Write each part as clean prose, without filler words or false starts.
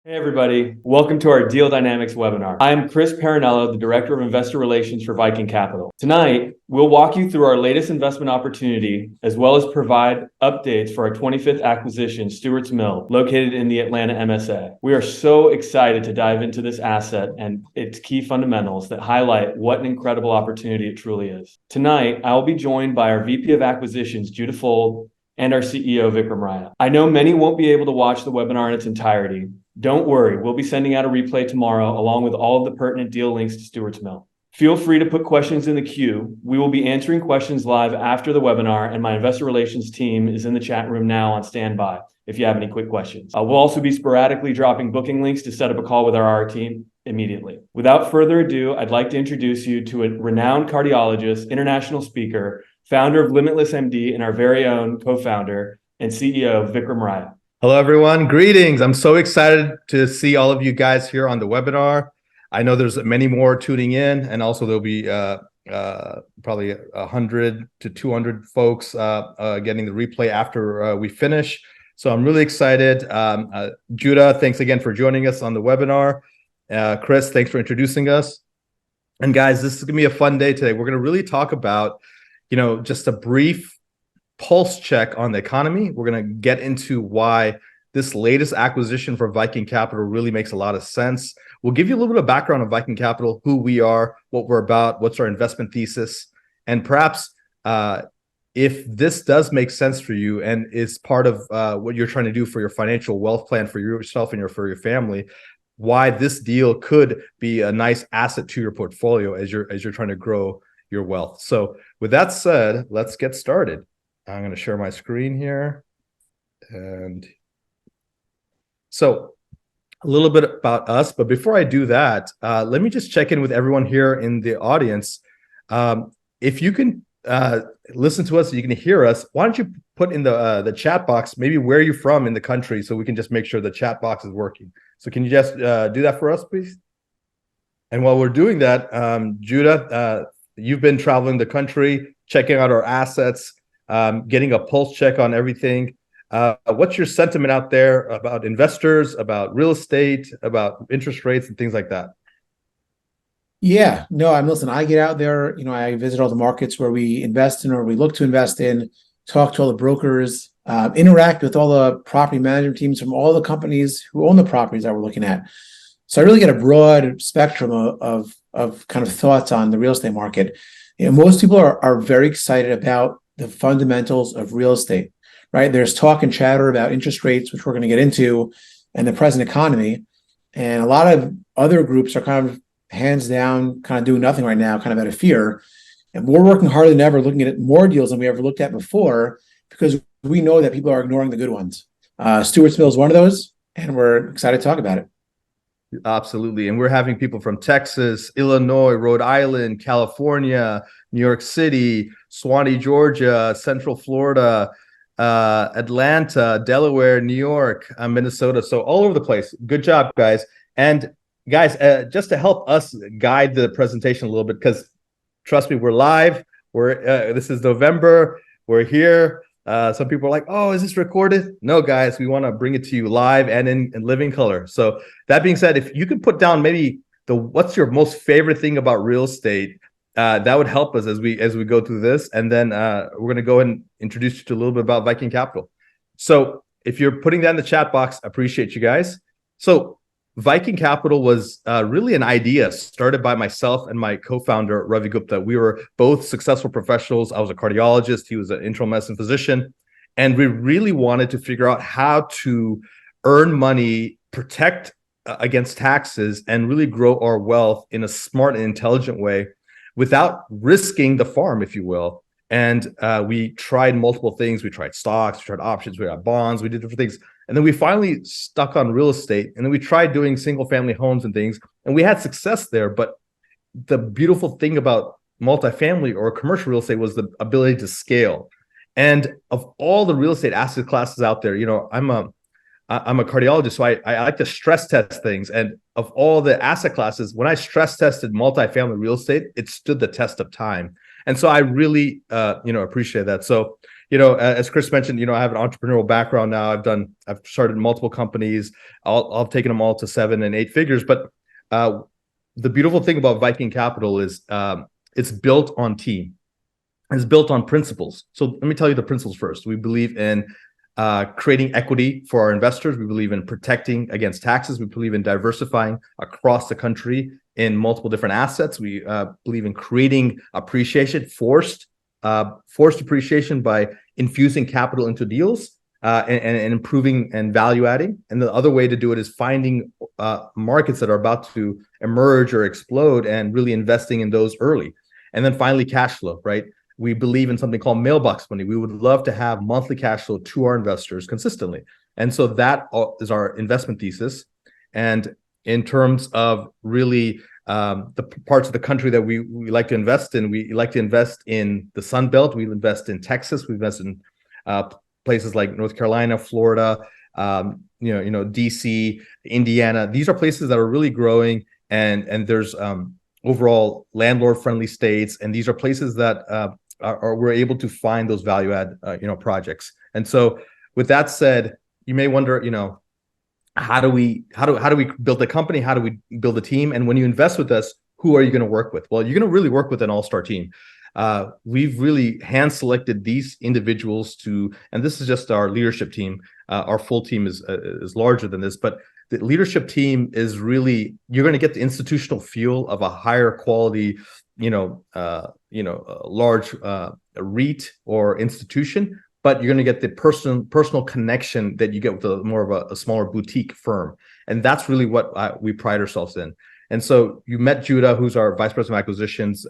Hey everybody, welcome to our Deal Dynamics webinar. I am Chris Parinello, the Director of Investor Relations for Viking Capital. Tonight, we'll walk you through our latest investment opportunity, as well as provide updates for our 25th acquisition, Stewart Mill, located in the Atlanta MSA. We are so excited to dive into this asset and its key fundamentals that highlight what an incredible opportunity it truly is. Tonight, I will be joined by our VP of Acquisitions, Judah Fold, and our CEO, Vikram Raya. I know many won't be able to watch the webinar in its entirety. Don't worry, we'll be sending out a replay tomorrow along with all of the pertinent deal links to Stewart's Mill. Feel free to put questions in the queue. We will be answering questions live after the webinar, and my investor relations team is in the chat room now on standby if you have any quick questions. We'll also be sporadically dropping booking links to set up a call with our team immediately. Without further ado, I'd like to introduce you to a renowned cardiologist, international speaker, founder of Limitless MD, and our very own co-founder and CEO, Vikram Raya. Hello, everyone. Greetings. I'm so excited to see all of you guys here on the webinar. I know there's many more tuning in, and also there'll be probably 100 to 200 folks getting the replay after we finish. So I'm really excited. Judah, thanks again for joining us on the webinar. Chris, thanks for introducing us. And guys, this is going to be a fun day today. We're going to really talk about, just a brief pulse check on the economy. We're going to get into why this latest acquisition for Viking Capital really makes a lot of sense. We'll give you a little bit of background on Viking Capital, who we are, what we're about, what's our investment thesis, and perhaps if this does make sense for you and is part of what you're trying to do for your financial wealth plan for yourself and for your family, why this deal could be a nice asset to your portfolio as you're trying to grow your wealth. So with that said, let's get started. I'm going to share my screen here. And so a little bit about us. But before I do that, let me just check in with everyone here in the audience. If you can listen to us, you can hear us, why don't you put in the chat box maybe where you're from in the country so we can just make sure the chat box is working. So can you just do that for us, please? And while we're doing that, Judah, you've been traveling the country, checking out our assets, getting a pulse check on everything. What's your sentiment out there about investors, about real estate, about interest rates and things like that? Yeah, no, listen, I get out there, I visit all the markets where we invest in or we look to invest in, talk to all the brokers, interact with all the property management teams from all the companies who own the properties that we're looking at. So I really get a broad spectrum of kind of thoughts on the real estate market. Most people are very excited about the fundamentals of real estate, right? There's talk and chatter about interest rates, which we're going to get into, and the present economy. And a lot of other groups are kind of hands down, kind of doing nothing right now, kind of out of fear. And we're working harder than ever, looking at more deals than we ever looked at before, because we know that people are ignoring the good ones. Stewart Mill is one of those, and we're excited to talk about it. Absolutely. And we're having people from Texas, Illinois, Rhode Island, California, New York City, Swanee, Georgia, Central Florida, Atlanta, Delaware, New York, Minnesota. So all over the place. Good job, guys. And guys, just to help us guide the presentation a little bit, because trust me, we're live. This is November. We're here. Some people are like, oh, is this recorded? No, guys, we want to bring it to you live and in living color. So that being said, if you can put down maybe what's your most favorite thing about real estate, that would help us as we go through this. And then we're going to go and introduce you to a little bit about Viking Capital. So if you're putting that in the chat box, appreciate you guys. So Viking Capital was really an idea started by myself and my co-founder, Ravi Gupta. We were both successful professionals. I was a cardiologist. He was an internal medicine physician. And we really wanted to figure out how to earn money, protect against taxes, and really grow our wealth in a smart and intelligent way without risking the farm, if you will. And we tried multiple things. We tried stocks, we tried options, we tried bonds, we did different things. And then we finally stuck on real estate. And then we tried doing single family homes and things. And we had success there. But the beautiful thing about multifamily or commercial real estate was the ability to scale. And of all the real estate asset classes out there, I'm a cardiologist, so I like to stress test things. And of all the asset classes, when I stress tested multifamily real estate, it stood the test of time. And so I really, appreciate that. So, as Chris mentioned, I have an entrepreneurial background now. I've started multiple companies. I've taken them all to 7 and 8 figures. But the beautiful thing about Viking Capital is it's built on team. It's built on principles. So let me tell you the principles first. We believe in creating equity for our investors. We believe in protecting against taxes. We believe in diversifying across the country in multiple different assets. We believe in creating appreciation, forced appreciation by infusing capital into deals and improving and value adding. And the other way to do it is finding markets that are about to emerge or explode and really investing in those early. And then finally, cash flow, right? We believe in something called mailbox money. We would love to have monthly cash flow to our investors consistently. And so that is our investment thesis. And in terms of really the parts of the country that we like to invest in, we like to invest in the Sun Belt. We invest in Texas. We invest in places like North Carolina, Florida, DC, Indiana. These are places that are really growing, and there's overall landlord-friendly states, and these are places that we're able to find those value-add projects. And so, with that said, you may wonder, how do we build a company? How do we build a team? And when you invest with us, who are you going to work with? Well, you're going to really work with an all-star team. We've really hand-selected these individuals and this is just our leadership team. Our full team is larger than this, but the leadership team is really, you're going to get the institutional feel of a higher quality, large REIT or institution, but you're going to get the personal connection that you get with more of a smaller boutique firm. And that's really what we pride ourselves in. And so you met Judah, who's our vice president of acquisitions.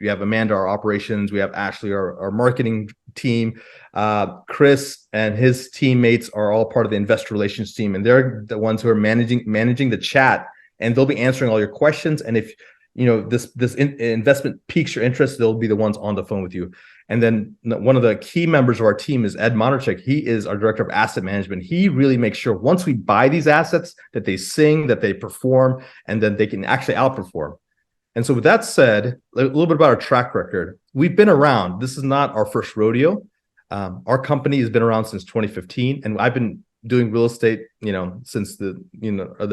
We have Amanda, our operations. We have Ashley, our marketing team. Chris and his teammates are all part of the investor relations team, and they're the ones who are managing the chat, and they'll be answering all your questions. And if this investment piques your interest, they'll be the ones on the phone with you. And then one of the key members of our team is Ed Monarchek. He is our director of asset management. He really makes sure once we buy these assets that they sing, that they perform, and then they can actually outperform. And so with that said, a little bit about our track record. We've been around. This is not our first rodeo. Our company has been around since 2015, and I've been doing real estate, since the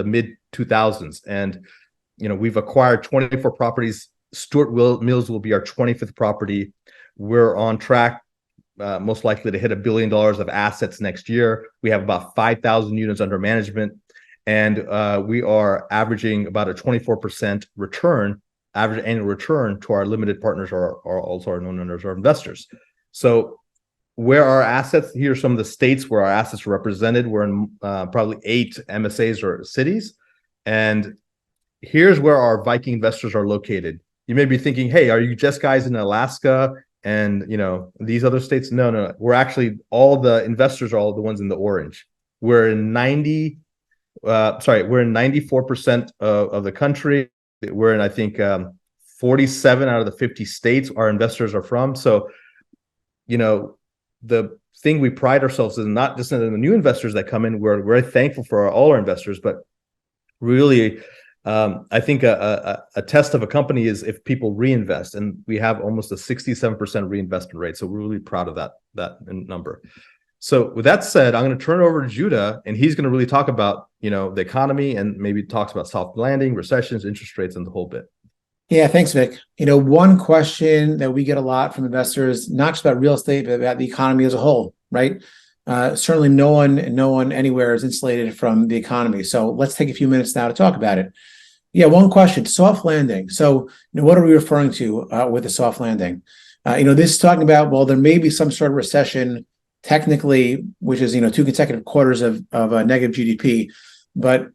mid 2000s. And we've acquired 24 properties. Stewart Mills will be our 25th property. We're on track, most likely to hit $1 billion of assets next year. We have about 5,000 units under management, and we are averaging about a 24% average annual return to our limited partners, or also our known owners or investors. So where our assets, here are some of the states where our assets are represented. We're in probably 8 MSAs or cities. And here's where our Viking investors are located. You may be thinking, hey, are you just guys in Alaska and these other states? No. We're actually, all the investors are all the ones in the orange. We're in 94% of the country. We're in, I think, 47 out of the 50 states our investors are from. So, the thing we pride ourselves in, not just in the new investors that come in, we're very thankful for all our investors, but really, I think a test of a company is if people reinvest, and we have almost a 67% reinvestment rate. So we're really proud of that number. So with that said, I'm going to turn it over to Judah, and he's going to really talk about, the economy, and maybe talks about soft landing, recessions, interest rates, and the whole bit. Yeah, thanks, Vic. One question that we get a lot from investors, not just about real estate, but about the economy as a whole, right? Certainly no one anywhere is insulated from the economy. So let's take a few minutes now to talk about it. Yeah, one question, soft landing. So what are we referring to with a soft landing? This is talking about, well, there may be some sort of recession technically, which is 2 consecutive quarters of negative GDP, but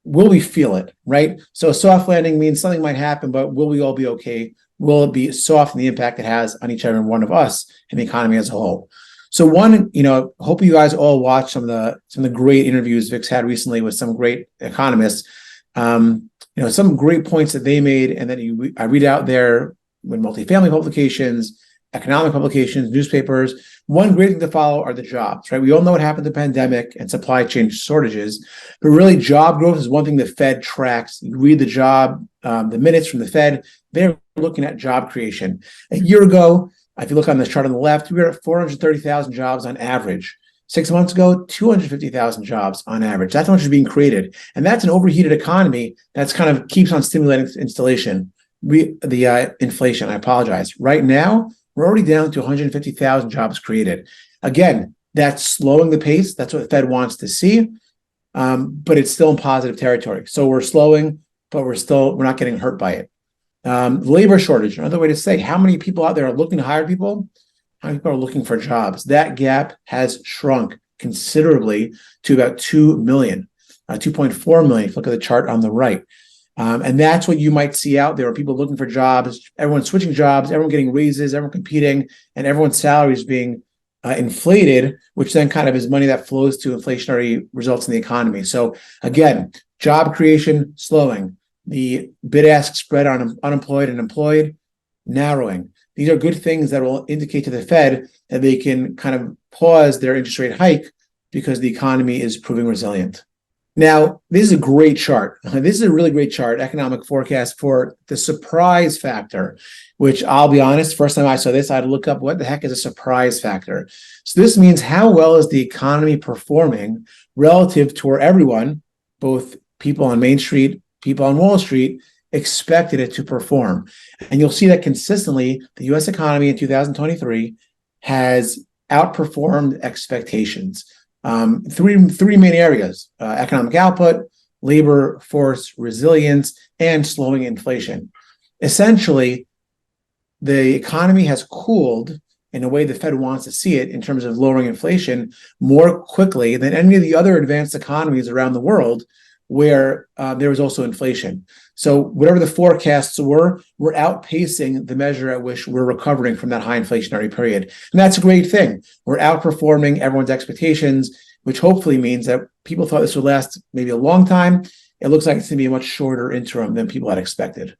will we feel it, right? So a soft landing means something might happen, but will we all be okay? Will it be soft in the impact it has on each and one of us and the economy as a whole? So hope you guys all watched some of the great interviews Vic's had recently with some great economists. Some great points that they made, and then I read out there with multifamily publications, economic publications, newspapers. One great thing to follow are the jobs, right? We all know what happened to the pandemic and supply chain shortages, but really job growth is one thing the Fed tracks. You read the minutes from the Fed, they're looking at job creation. A year ago, If you look on the chart on the left, we were at 430,000 jobs on average. 6 months ago, 250,000 jobs on average. That's how much is being created. And that's an overheated economy that's kind of keeps on stimulating inflation. I apologize. Right now, we're already down to 150,000 jobs created. Again, that's slowing the pace. That's what the Fed wants to see. But it's still in positive territory. So we're slowing, but we're not getting hurt by it. Labor shortage, another way to say how many people out there are looking to hire people, how many people are looking for jobs. That gap has shrunk considerably to about 2 million, 2.4 million. If you look at the chart on the right. And that's what you might see out there, people looking for jobs, everyone switching jobs, everyone getting raises, everyone competing, and everyone's salaries being inflated, which then kind of is money that flows to inflationary results in the economy. So again, job creation slowing, the bid-ask spread on unemployed and employed narrowing. These are good things that will indicate to the Fed that they can kind of pause their interest rate hike because the economy is proving resilient. Now, this is a great chart. This is a really great chart, economic forecast for the surprise factor, which I'll be honest, first time I saw this, I had to look up what the heck is a surprise factor. So this means how well is the economy performing relative to where everyone, both people on Main Street, people on Wall Street, expected it to perform. And you'll see that consistently, the U.S. economy in 2023 has outperformed expectations. Three main areas: economic output, labor force resilience, and slowing inflation. Essentially, the economy has cooled in a way the Fed wants to see it in terms of lowering inflation more quickly than any of the other advanced economies around the world where there was also inflation. So whatever the forecasts were, we're outpacing the measure at which we're recovering from that high inflationary period. And that's a great thing. We're outperforming everyone's expectations, which hopefully means that people thought this would last maybe a long time. It looks like it's going to be a much shorter interim than people had expected.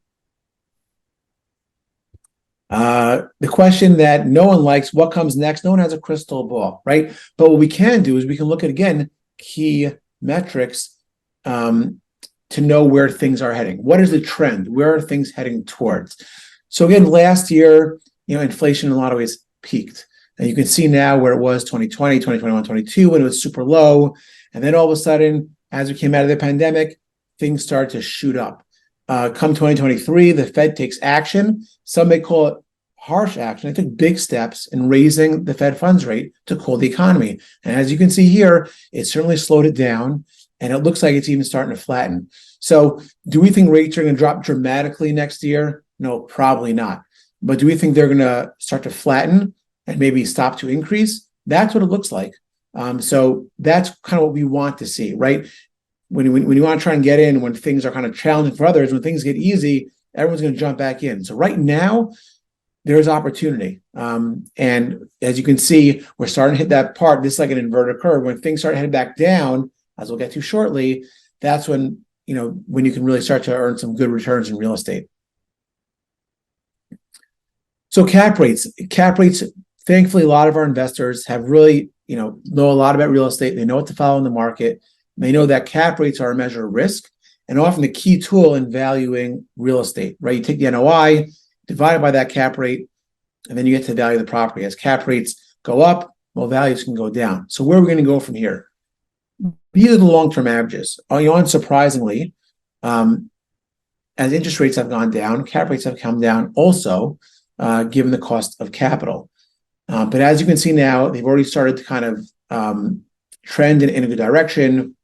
The question that no one likes, what comes next? No one has a crystal ball, right? But what we can do is we can look at, again, key metrics to know where things are heading. What is the trend? Where are things heading towards? So again, last year, inflation in a lot of ways peaked. And you can see now where it was 2020, 2021, 2022, when it was super low. And then all of a sudden, as we came out of the pandemic, things started to shoot up. Come 2023, the Fed takes action. Some may call it harsh action. They took big steps in raising the Fed funds rate to cool the economy. And as you can see here, it certainly slowed it down. And it looks like it's even starting to flatten. So do we think rates are going to drop dramatically next year? No, probably not. But do we think they're going to start to flatten and maybe stop to increase? That's what it looks like. So that's kind of what we want to see, right? When you want to try and get in, when things are kind of challenging for others, when things get easy, everyone's going to jump back in. So right now, there's opportunity. And as you can see, we're starting to hit that part. This is like an inverted curve. When things start heading back down, as we'll get to shortly, that's when you can really start to earn some good returns in real estate. So cap rates, thankfully, a lot of our investors have really, know a lot about real estate. They know what to follow in the market. They know that cap rates are a measure of risk and often the key tool in valuing real estate, right? You take the NOI, divide it by that cap rate, and then you get to the value of the property. As cap rates go up, well, values can go down. So where are we going to go from here? These are the long-term averages. Unsurprisingly, as interest rates have gone down, cap rates have come down also, given the cost of capital. But as you can see now, they've already started to kind of trend in a good direction.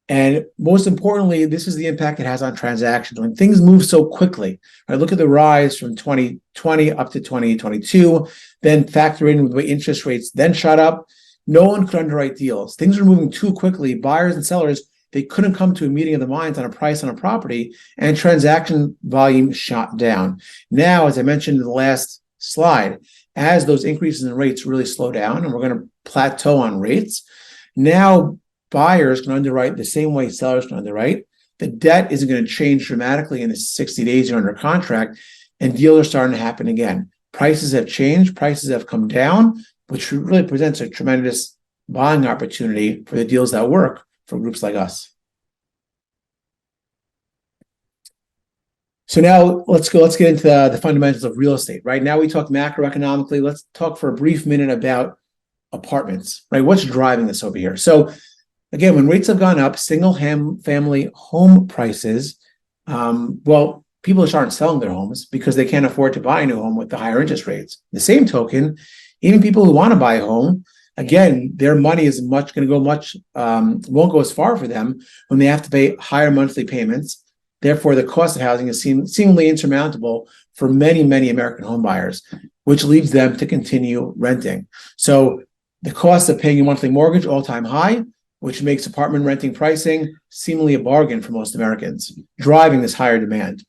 And most importantly, this is the impact it has on transactions. When things move so quickly, right? Look at the rise from 2020 up to 2022, then factor in the way interest rates then shot up. No one could underwrite deals. Things are moving too quickly. Buyers and sellers, they couldn't come to a meeting of the minds on a price on a property, and transaction volume shot down. Now, as I mentioned in the last slide, as those increases in rates really slow down and we're going to plateau on rates, now buyers can underwrite the same way sellers can underwrite. The debt isn't going to change dramatically in the 60 days you're under contract, and deals are starting to happen again. Prices have changed. Prices have come down, which really presents a tremendous buying opportunity for the deals that work for groups like us. So now let's get into the fundamentals of real estate. Right now we talk macroeconomically. Let's talk for a brief minute about apartments, right? What's driving this over here? So again, when rates have gone up, single family home prices, well, people just aren't selling their homes because they can't afford to buy a new home with the higher interest rates. The same token, even people who want to buy a home, again, their money is going to go won't go as far for them when they have to pay higher monthly payments. Therefore, the cost of housing is seemingly insurmountable for many, many American home buyers, which leads them to continue renting. So the cost of paying a monthly mortgage, all-time high, which makes apartment renting pricing seemingly a bargain for most Americans, driving this higher demand.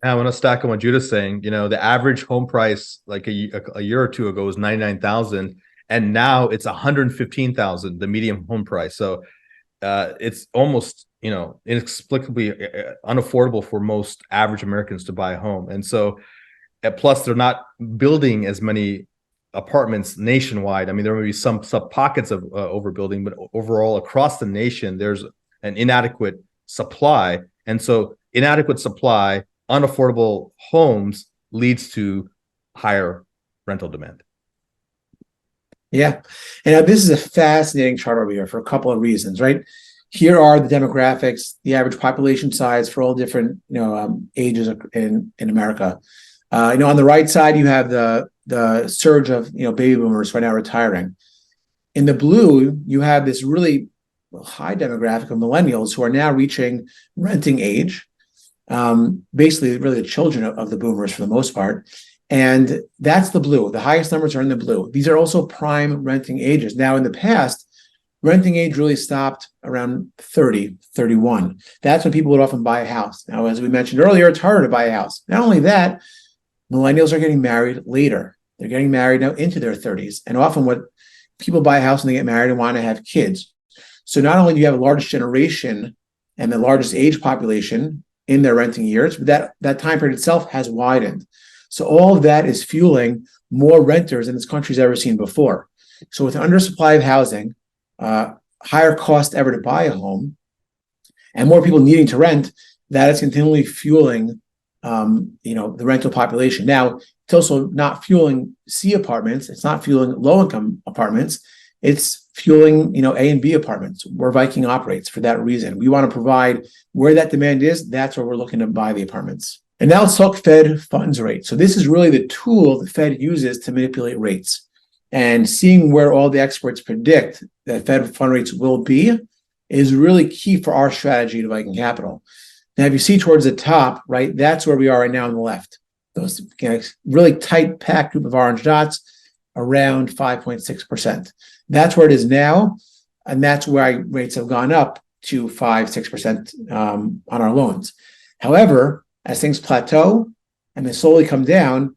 I want to stack on what Judah's saying. The average home price like a year or two ago was 99,000, and now it's 115,000, the median home price. So it's almost inexplicably unaffordable for most average Americans to buy a home. And so, plus they're not building as many apartments nationwide. I mean, there may be some sub pockets of overbuilding, but overall across the nation, there's an inadequate supply. And so inadequate supply, unaffordable homes leads to higher rental demand. Yeah. And this is a fascinating chart over here for a couple of reasons, right? Here are the demographics, the average population size for all different, ages in America. On the right side, you have the surge of, baby boomers who are now retiring. In the blue, you have this really high demographic of millennials who are now reaching renting age. Basically, really the children of the boomers for the most part. And that's the blue. The highest numbers are in the blue. These are also prime renting ages. Now, in the past, renting age really stopped around 30, 31. That's when people would often buy a house. Now, as we mentioned earlier, it's harder to buy a house. Not only that, millennials are getting married later. They're getting married now into their 30s. And often what people buy a house and they get married and want to have kids. So not only do you have the largest generation and the largest age population in their renting years, but that time period itself has widened. So all of that is fueling more renters than this country's ever seen before. So with an undersupply of housing, higher cost ever to buy a home, and more people needing to rent, that is continually fueling, the rental population. Now, it's also not fueling C apartments. It's not fueling low-income apartments. It's fueling, A and B apartments where Viking operates for that reason. We want to provide where that demand is. That's where we're looking to buy the apartments. And now let's talk Fed funds rate. So this is really the tool the Fed uses to manipulate rates. And seeing where all the experts predict that Fed fund rates will be is really key for our strategy to Viking Capital. Now, if you see towards the top, right, that's where we are right now on the left. Those really tight packed group of orange dots around 5.6%. That's where it is now. And that's where rates have gone up to 5-6% on our loans. However, as things plateau and they slowly come down,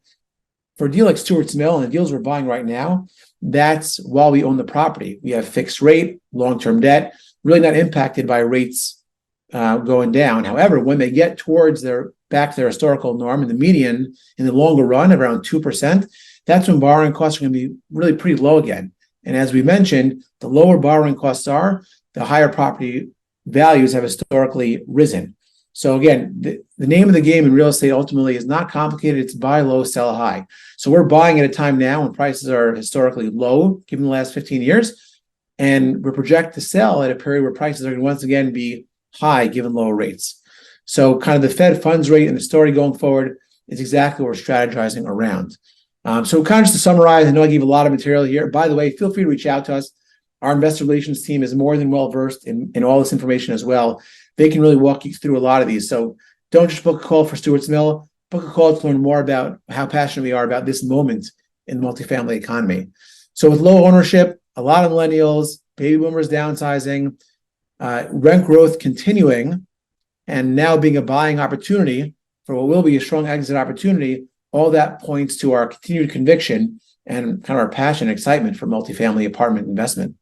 for a deal like Stewart Mill and the deals we're buying right now, that's while we own the property. We have fixed rate, long-term debt, really not impacted by rates going down. However, when they get towards back to their historical norm in the median, in the longer run, around 2%, that's when borrowing costs are going to be really pretty low again. And as we mentioned, the lower borrowing costs are, the higher property values have historically risen. So again, the name of the game in real estate ultimately is not complicated. It's buy low, sell high. So we're buying at a time now when prices are historically low, given the last 15 years, and we're projected to sell at a period where prices are going to once again be high, given lower rates. So kind of the Fed funds rate and the story going forward is exactly what we're strategizing around. So kind of just to summarize, I know I gave a lot of material here. By the way, feel free to reach out to us. Our investor relations team is more than well versed in all this information as well. They can really walk you through a lot of these. So don't just book a call for Stewart Mill, book a call to learn more about how passionate we are about this moment in the multifamily economy. So with low ownership, a lot of millennials, baby boomers downsizing, rent growth continuing, and now being a buying opportunity for what will be a strong exit opportunity, all that points to our continued conviction and kind of our passion and excitement for multifamily apartment investment.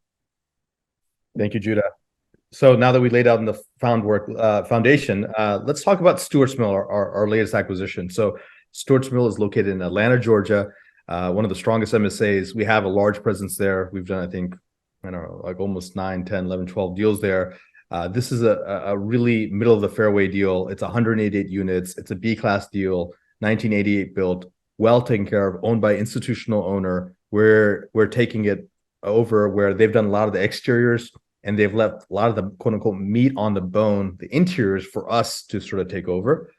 Thank you, Judah. So now that we laid out in the foundation, let's talk about Stewart Mill, our latest acquisition. So Stewart Mill is located in Atlanta, Georgia, one of the strongest MSAs. We have a large presence there. We've done, I think, like almost 9, 10, 11, 12 deals there. This is a really middle of the fairway deal. It's 188 units. It's a B-class deal, 1988 built, well taken care of, owned by institutional owner. We're taking it over where they've done a lot of the exteriors and they've left a lot of the quote unquote meat on the bone, the interiors, for us to sort of take over.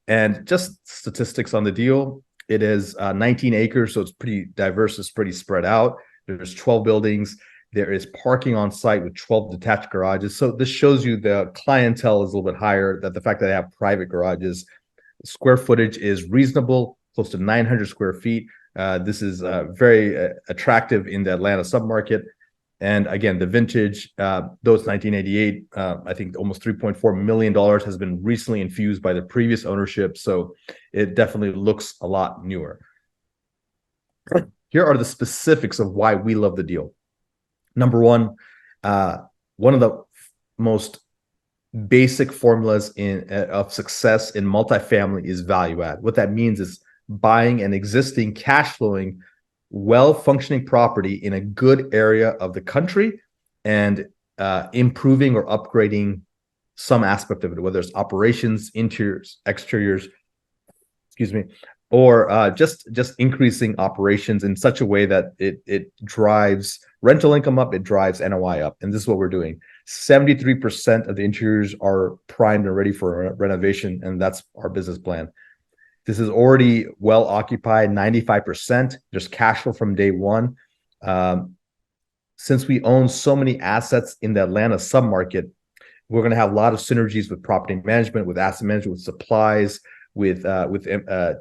And just statistics on the deal, it is 19 acres, so it's pretty diverse, it's pretty spread out. There's 12 buildings. There is parking on site with 12 detached garages. So this shows you the clientele is a little bit higher, that the fact that they have private garages. Square footage is reasonable, close to 900 square feet. This is very attractive in the Atlanta submarket. And again, the vintage, those 1988, I think almost $3.4 million has been recently infused by the previous ownership. So it definitely looks a lot newer. Here are the specifics of why we love the deal. Number one of the most basic formulas of success in multifamily is value add. What that means is buying an existing cash flowing, well-functioning property in a good area of the country and improving or upgrading some aspect of it, whether it's operations, interiors, exteriors, or just increasing operations in such a way that it drives rental income up, it drives NOI up. And this is what we're doing. 73% of the interiors are primed and ready for renovation, and that's our business plan. This is already well occupied, 95%. There's cash flow from day one. Since we own so many assets in the Atlanta submarket, we're going to have a lot of synergies with property management, with asset management, with supplies, with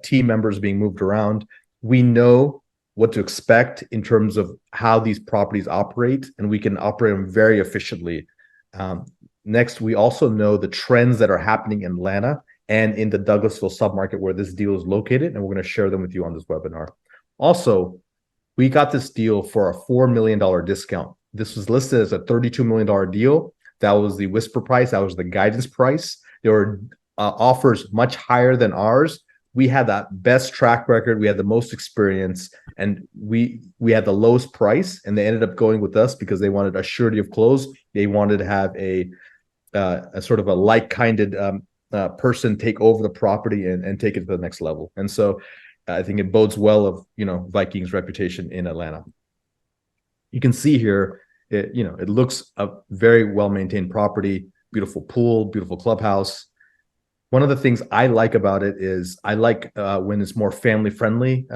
team members being moved around. We know what to expect in terms of how these properties operate, and we can operate them very efficiently. Next, we also know the trends that are happening in Atlanta and in the Douglasville submarket where this deal is located, and we're going to share them with you on this webinar. Also, we got this deal for a $4 million discount. This was listed as a $32 million deal. That was the whisper price. That was the guidance price. There were offers much higher than ours. We had that best track record. We had the most experience, and we had the lowest price, and they ended up going with us because they wanted a surety of close. They wanted to have a sort of a like-kinded person take over the property and take it to the next level. And so I think it bodes well of, Viking's reputation in Atlanta. You can see here, it looks a very well-maintained property, beautiful pool, beautiful clubhouse. One of the things I like about it is I like when it's more family-friendly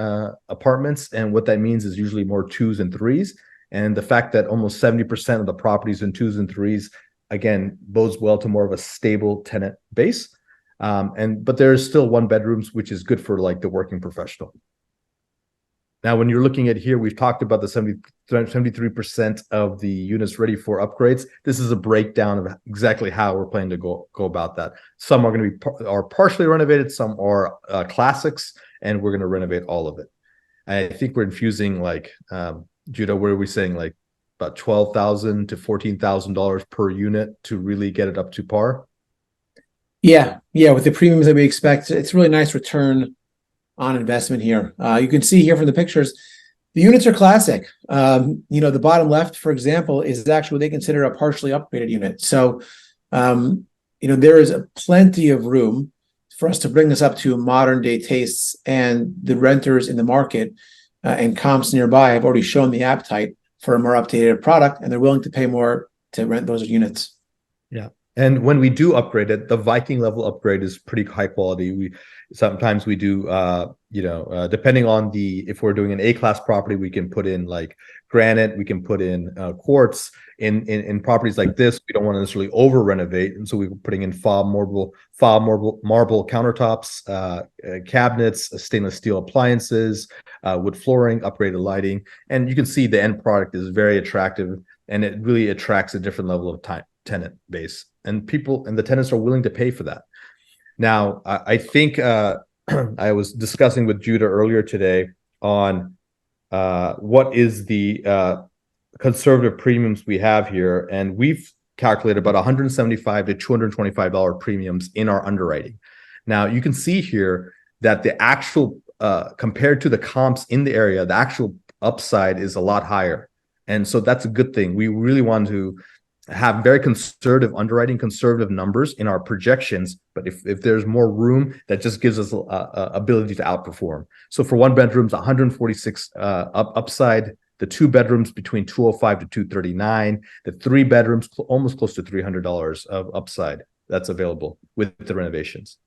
apartments. And what that means is usually more 2s and 3s. And the fact that almost 70% of the properties in 2s and 3s, again, bodes well to more of a stable tenant base. But there's still 1-bedrooms, which is good for like the working professional. Now, when you're looking at here, we've talked about the 73% of the units ready for upgrades. This is a breakdown of exactly how we're planning to go about that. Some are going to be partially renovated, some are classics, and we're going to renovate all of it. I think we're infusing like, Judah, what are we saying, like about $12,000 to $14,000 per unit to really get it up to par? Yeah, with the premiums that we expect, it's really nice return on investment here. You can see here from the pictures, the units are classic. The bottom left, for example, is actually what they consider a partially upgraded unit. So, there is plenty of room for us to bring this up to modern day tastes, and the renters in the market and comps nearby have already shown the appetite for a more updated product, and they're willing to pay more to rent those units. Yeah. And when we do upgrade it, the Viking level upgrade is pretty high quality. Sometimes we do, depending on if we're doing an A-class property, we can put in like granite, we can put in quartz. In properties like this, we don't want to necessarily over renovate, and so we're putting in marble countertops, cabinets, stainless steel appliances, wood flooring, upgraded lighting, and you can see the end product is very attractive, and it really attracts a different level of tenant base. And the tenants are willing to pay for that. Now, I think I was discussing with Judah earlier today on what is the conservative premiums we have here, and we've calculated about $175 to $225 premiums in our underwriting. Now, you can see here that the actual compared to the comps in the area, the actual upside is a lot higher, and so that's a good thing. We really want to have very conservative underwriting, conservative numbers in our projections. But if there's more room, that just gives us a ability to outperform. So for one bedrooms, 146 upside. The two bedrooms between 205 to 239. The three bedrooms almost close to $300 of upside that's available with the renovations.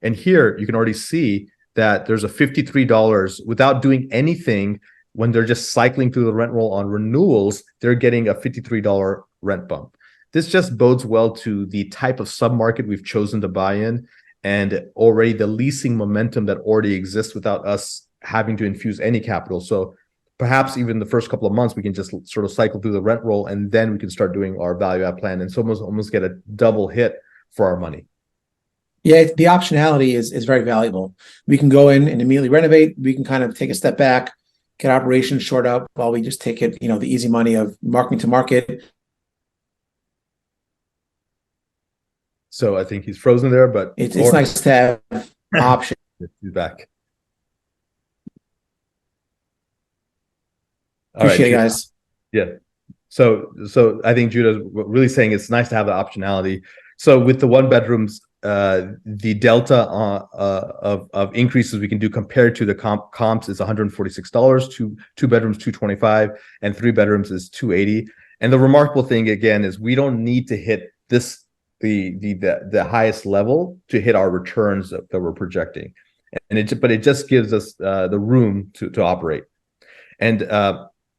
And here you can already see that there's a $53 without doing anything. When they're just cycling through the rent roll on renewals, they're getting a $53 rent bump. This just bodes well to the type of submarket we've chosen to buy in, and already the leasing momentum that already exists without us having to infuse any capital. So perhaps even the first couple of months, we can just sort of cycle through the rent roll, and then we can start doing our value add plan, and so almost get a double hit for our money. Yeah, the optionality is very valuable. We can go in and immediately renovate. We can kind of take a step back, get operations short up while we just take it, the easy money of marketing to market. So I think he's frozen there, but It's nice to have options. He's back. Appreciate it, guys. Yeah. So I think Judah's really saying it's nice to have the optionality. So with the one bedrooms, the delta of increases we can do compared to the comps is $146. Two bedrooms, $225, and three bedrooms is $280. And the remarkable thing again is we don't need to hit the highest level to hit our returns that we're projecting, but it just gives us the room to operate. And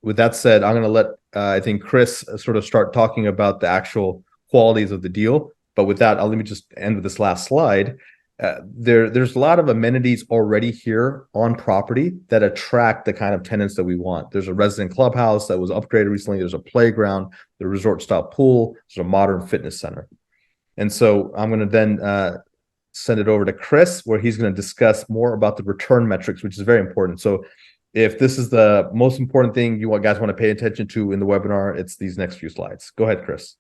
with that said, I'm going to let I think Chris sort of start talking about the actual qualities of the deal. But with that, let me just end with this last slide. There's a lot of amenities already here on property that attract the kind of tenants that we want. There's a resident clubhouse that was upgraded recently. There's a playground, the resort-style pool. There's a modern fitness center. And so I'm going to then send it over to Chris, where he's going to discuss more about the return metrics, which is very important. So if this is the most important thing you guys want to pay attention to in the webinar, it's these next few slides. Go ahead, Chris.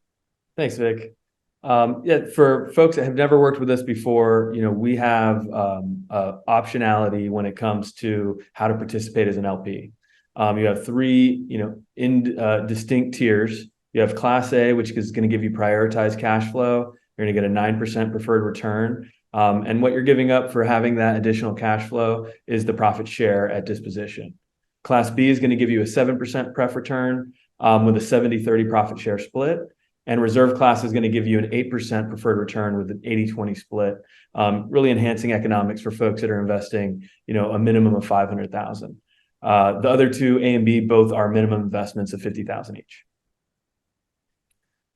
Thanks, Vic. For folks that have never worked with us before, we have optionality when it comes to how to participate as an LP. You have three, distinct tiers. You have Class A, which is going to give you prioritized cash flow. You're going to get a 9% preferred return. And what you're giving up for having that additional cash flow is the profit share at disposition. Class B is going to give you a 7% pref return with a 70-30 profit share split. And reserve class is going to give you an 8% preferred return with an 80-20 split, really enhancing economics for folks that are investing, a minimum of $500,000. The other two, A and B, both are minimum investments of $50,000 each.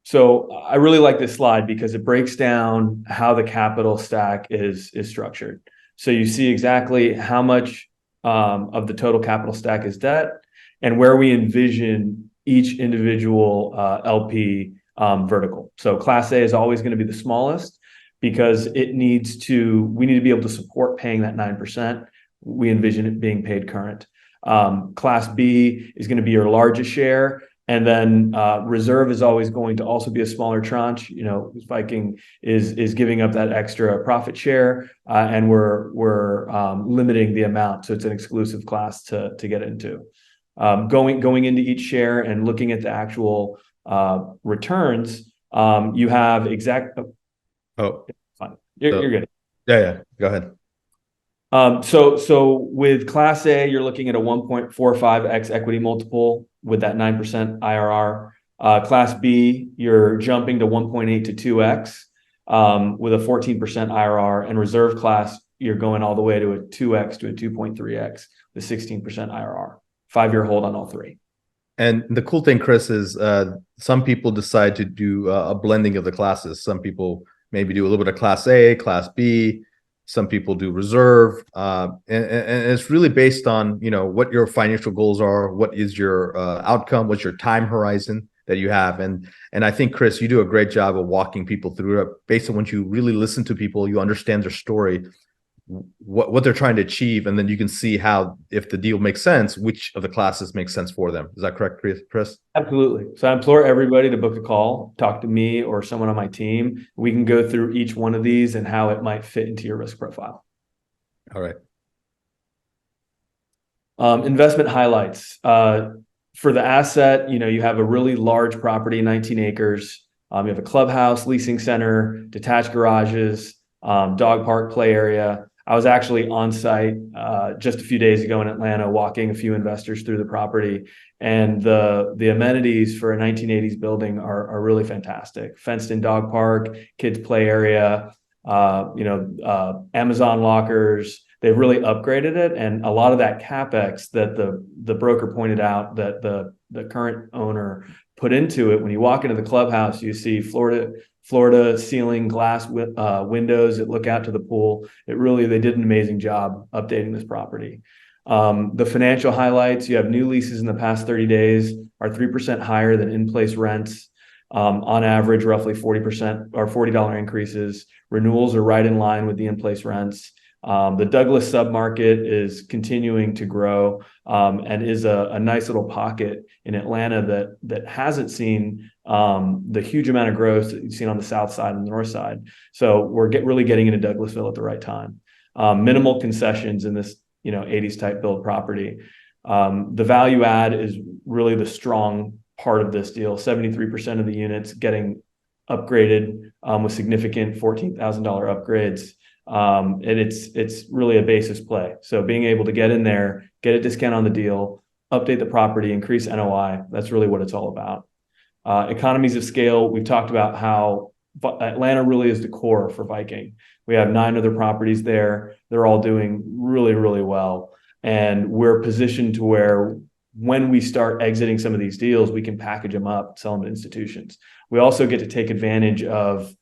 So I really like this slide because it breaks down how the capital stack is structured. So you see exactly how much of the total capital stack is debt and where we envision each individual LP vertical. So Class A is always going to be the smallest because we need to be able to support paying that 9%. We envision it being paid current. Class B is going to be your largest share. And then reserve is always going to also be a smaller tranche. Viking is giving up that extra profit share, and we're limiting the amount, so it's an exclusive class to get into. Going into each share and looking at the actual returns, you have exact. Oh, fine. You're good. Yeah. Go ahead. So with Class A, you're looking at a 1.45x equity multiple with that 9% IRR. Class B, you're jumping to 1.8 to 2x with a 14% IRR, and reserve class, you're going all the way to a 2x to a 2.3x with 16% IRR. 5-year hold on all three. And the cool thing, Chris, is some people decide to do a blending of the classes. Some people maybe do a little bit of Class A, Class B. Some people do reserve, and it's really based on what your financial goals are, what is your outcome, what's your time horizon that you have, and I think, Chris, you do a great job of walking people through it. Based on when you really listen to people, you understand their story, what they're trying to achieve, and then you can see how, if the deal makes sense, which of the classes makes sense for them. Is that correct, Chris? Absolutely. So I implore everybody to book a call, talk to me or someone on my team. We can go through each one of these and how it might fit into your risk profile. All right. Investment highlights. For the asset, you have a really large property, 19 acres. You have a clubhouse, leasing center, detached garages, dog park, play area. I was actually on site just a few days ago in Atlanta, walking a few investors through the property, and the amenities for a 1980s building are really fantastic. Fenced-in dog park, kids play area, Amazon lockers. They've really upgraded it, and a lot of that capex that the broker pointed out that the current owner put into it. When you walk into the clubhouse, you see Florida ceiling glass windows that look out to the pool. They did an amazing job updating this property. The financial highlights: you have new leases in the past 30 days are 3% higher than in-place rents. On average, roughly 40% or $40 increases. Renewals are right in line with the in-place rents. The Douglas submarket is continuing to grow and is a nice little pocket in Atlanta that hasn't seen the huge amount of growth that you've seen on the south side and the north side. So we're really getting into Douglasville at the right time. Minimal concessions in this 80s type build property. The value add is really the strong part of this deal. 73% of the units getting upgraded with significant $14,000 upgrades. And it's really a basis play. So being able to get in there, get a discount on the deal, update the property, increase NOI, that's really what it's all about. Economies of scale, we've talked about how Atlanta really is the core for Viking. We have 9 other properties there. They're all doing really, really well. And we're positioned to where when we start exiting some of these deals, we can package them up, sell them to institutions. We also get to take advantage of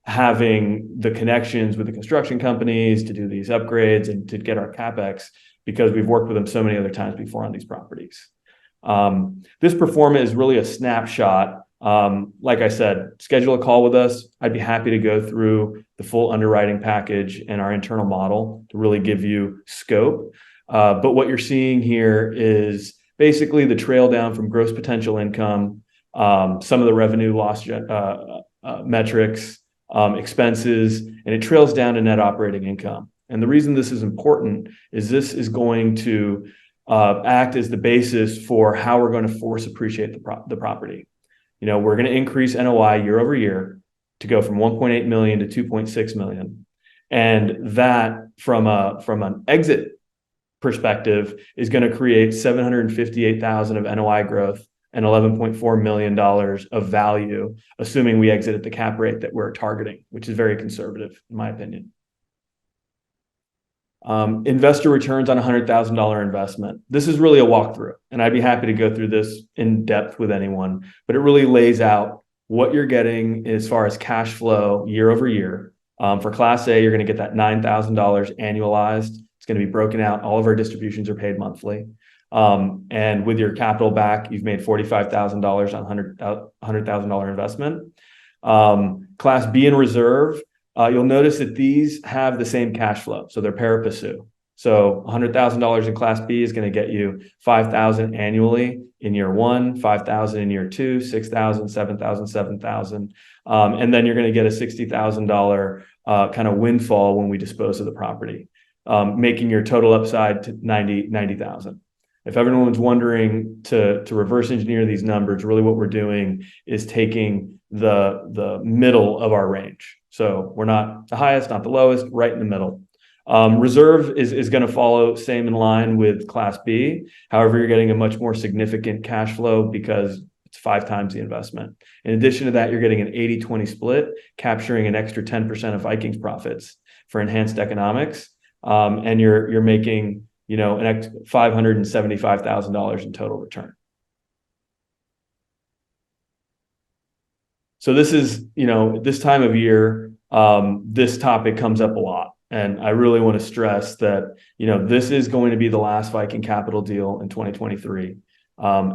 having the connections with the construction companies to do these upgrades and to get our capex, because we've worked with them so many other times before on these properties. This performance is really a snapshot. Like I said, schedule a call with us. I'd be happy to go through the full underwriting package and our internal model to really give you scope. But what you're seeing here is basically the trail down from gross potential income, some of the revenue loss metrics, expenses, and it trails down to net operating income. And the reason this is important is this is going to act as the basis for how we're going to force appreciate the property. We're going to increase NOI year over year to go from 1.8 million to 2.6 million. And that from an exit perspective is going to create 758,000 of NOI growth and $11.4 million of value, assuming we exit at the cap rate that we're targeting, which is very conservative, in my opinion. Investor returns on a $100,000 investment. This is really a walkthrough, and I'd be happy to go through this in depth with anyone, but it really lays out what you're getting as far as cash flow year over year. For Class A, you're going to get that $9,000 annualized. It's going to be broken out. All of our distributions are paid monthly. And with your capital back, you've made $45,000 on $100,000 investment. Class B and reserve, you'll notice that these have the same cash flow. So they're pari passu. So $100,000 in Class B is going to get you $5,000 annually in year 1, $5,000 in year 2, $6,000, $7,000, $7,000. And then you're going to get a $60,000 kind of windfall when we dispose of the property, making your total upside to $90,000. If everyone's wondering to reverse engineer these numbers, really what we're doing is taking the middle of our range. So we're not the highest, not the lowest, right in the middle. Reserve is going to follow same in line with Class B. However, you're getting a much more significant cash flow because it's 5 times the investment. In addition to that, you're getting an 80-20 split, capturing an extra 10% of Viking's profits for enhanced economics. And you're making an $575,000 in total return. So this is, this time of year, this topic comes up a lot. And I really want to stress that, this is going to be the last Viking Capital deal in 2023.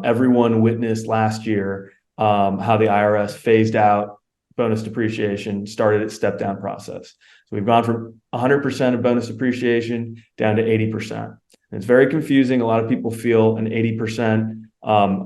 Everyone witnessed last year how the IRS phased out bonus depreciation, started its step down process. So we've gone from 100% of bonus depreciation down to 80%. And it's very confusing. A lot of people feel an 80%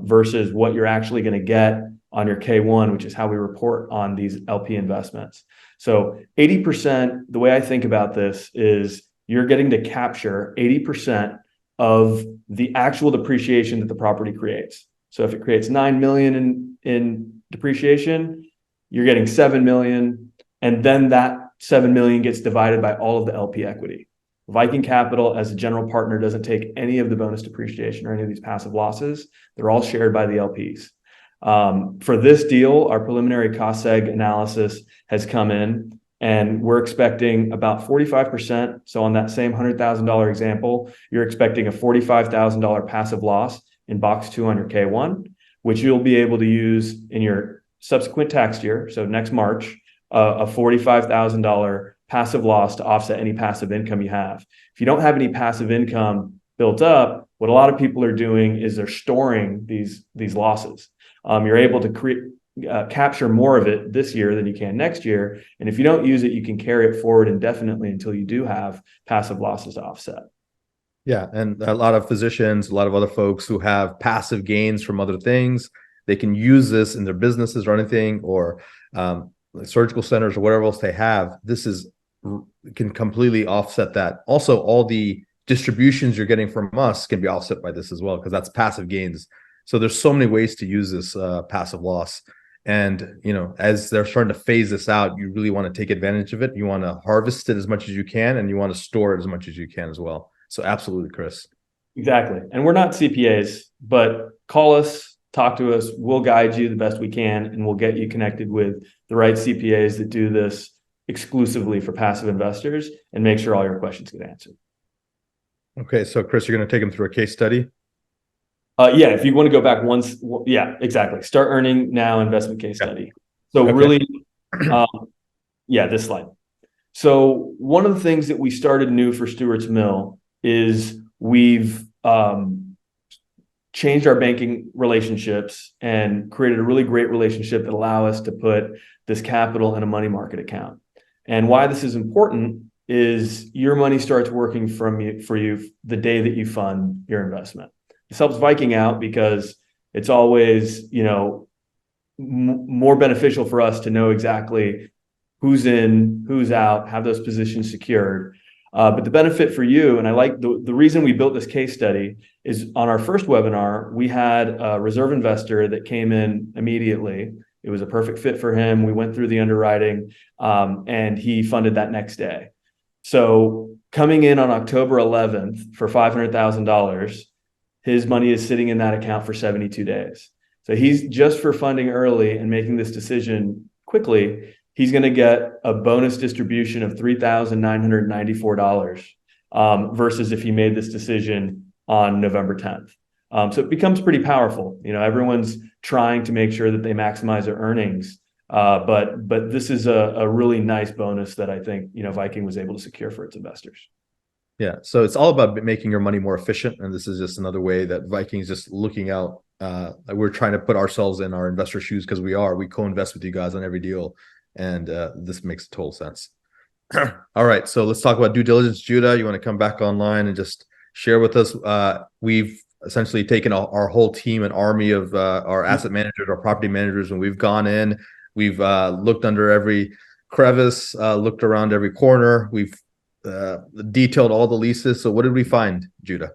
versus what you're actually going to get on your K1, which is how we report on these LP investments. So 80%, the way I think about this is you're getting to capture 80% of the actual depreciation that the property creates. So if it creates 9 million in depreciation, you're getting 7 million, and then that 7 million gets divided by all of the LP equity. Viking Capital, as a general partner, doesn't take any of the bonus depreciation or any of these passive losses. They're all shared by the LPs. For this deal, our preliminary cost seg analysis has come in, and we're expecting about 45%. So on that same $100,000 example, you're expecting a $45,000 passive loss in box 2 on your K1, which you'll be able to use in your subsequent tax year. So next March, a $45,000 passive loss to offset any passive income you have. If you don't have any passive income built up, what a lot of people are doing is they're storing these losses. You're able to capture more of it this year than you can next year. And if you don't use it, you can carry it forward indefinitely until you do have passive losses to offset. Yeah, and a lot of physicians, a lot of other folks who have passive gains from other things, they can use this in their businesses or anything, or surgical centers or whatever else they have. Can completely offset that. Also, all the distributions you're getting from us can be offset by this as well, because that's passive gains. So there's so many ways to use this passive loss. And, as they're starting to phase this out, you really want to take advantage of it. You want to harvest it as much as you can, and you want to store it as much as you can as well. So absolutely, Chris. Exactly. And we're not CPAs, but call us, talk to us. We'll guide you the best we can, and we'll get you connected with the right CPAs that do this exclusively for passive investors and make sure all your questions get answered. Okay. So Chris, you're going to take them through a case study? Yeah, if you want to go back once, yeah, exactly. Start earning now investment case study. So really, this slide. So one of the things that we started new for Stewart's Mill is we've changed our banking relationships and created a really great relationship that allow us to put this capital in a money market account. And why this is important is your money starts working for you the day that you fund your investment. This helps Viking out because it's always, more beneficial for us to know exactly who's in, who's out, have those positions secured. But the benefit for you, and I like the reason we built this case study, is on our first webinar, we had a reserve investor that came in immediately. It was a perfect fit for him. We went through the underwriting, and he funded that next day. So coming in on October 11th for $500,000, his money is sitting in that account for 72 days. So he's just for funding early and making this decision quickly, he's going to get a bonus distribution of $3,994 versus if he made this decision on November 10th. So it becomes pretty powerful. Everyone's trying to make sure that they maximize their earnings. But this is a really nice bonus that I think, Viking was able to secure for its investors. Yeah. So it's all about making your money more efficient. And this is just another way that Viking's just looking out. We're trying to put ourselves in our investor shoes because we co-invest with you guys on every deal. And this makes total sense. All right. So let's talk about due diligence. Judah, you want to come back online and just share with us? We've essentially taken our whole team, an army of our asset managers, our property managers, and we've gone in, we've looked under every crevice, looked around every corner. We've detailed all the leases. So what did we find, Judah?